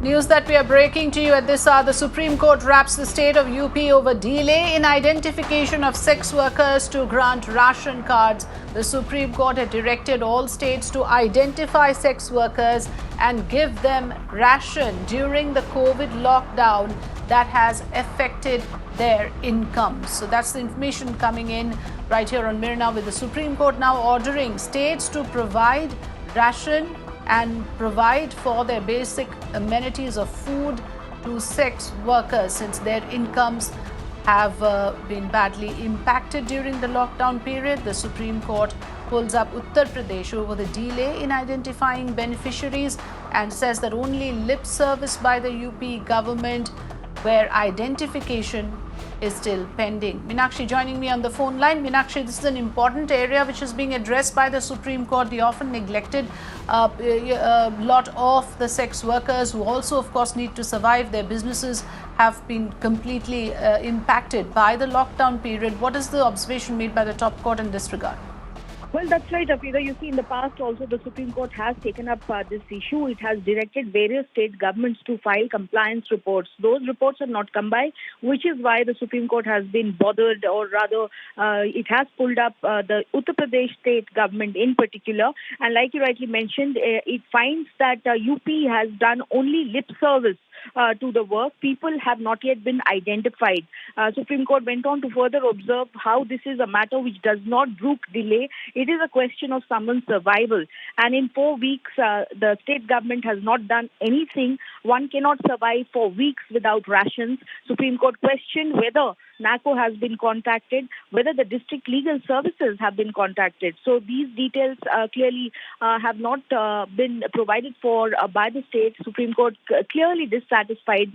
News that we are breaking to you at this hour. The Supreme Court wraps the state of UP over delay in identification of sex workers to grant ration cards. The Supreme Court had directed all states to identify sex workers and give them ration during the COVID lockdown that has affected their incomes. So that's the information coming in right here on Mirror Now, with the Supreme Court now ordering states to provide ration and provide for their basic amenities of food to sex workers, since their incomes have been badly impacted during the lockdown period. The Supreme Court pulls up Uttar Pradesh over the delay in identifying beneficiaries and says that only lip service by the UP government, where identification is still pending. Meenakshi joining me on the phone line. Meenakshi, this is an important area which is being addressed by the Supreme Court. The often neglected lot of the sex workers, who also of course need to survive. Their businesses have been completely impacted by the lockdown period. What is the observation made by the top court in this regard? Well, that's right, Afida. You see, in the past also the Supreme Court has taken up this issue. It has directed various state governments to file compliance reports. Those reports have not come by, which is why the Supreme Court has been bothered, or rather it has pulled up the Uttar Pradesh state government in particular. And like you rightly mentioned, it finds that UP has done only lip service to the work. People have not yet been identified. Supreme Court went on to further observe how this is a matter which does not brook delay. It is a question of someone's survival. And in 4 weeks, the state government has not done anything. One cannot survive for weeks without rations. Supreme Court questioned whether NACO has been contacted, whether the district legal services have been contacted. So these details clearly have not been provided for by the state. Supreme Court clearly dissatisfied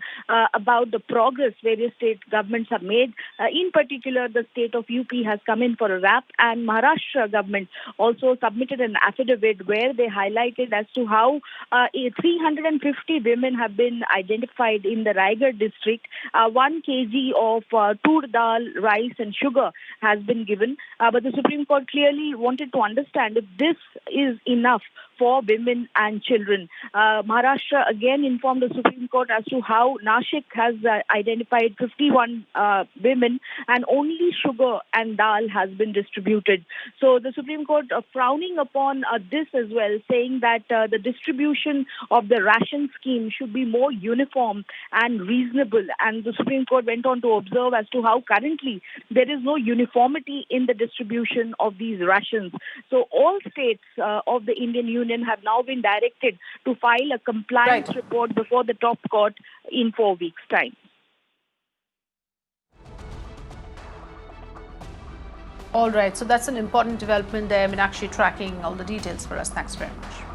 about the progress various state governments have made. In particular, the state of UP has come in for a wrap, and Maharashtra government also submitted an affidavit where they highlighted as to how 350 women have been identified in the Raigad district. 1 kg of tur dal, rice and sugar has been given. But the Supreme Court clearly wanted to understand if this is enough for women and children. Maharashtra again informed the Supreme Court as to how Nashik has identified 51 women, and only sugar and dal has been distributed. So the Supreme Court frowning upon this as well, saying that the distribution of the ration scheme should be more uniform and reasonable. And the Supreme Court went on to observe as to how currently there is no uniformity in the distribution of these rations. So all states of the Indian Union have now been directed to file a compliance report before the top court in 4 weeks' time. All right, so that's an important development there. Meenakshi tracking all the details for us. Thanks very much.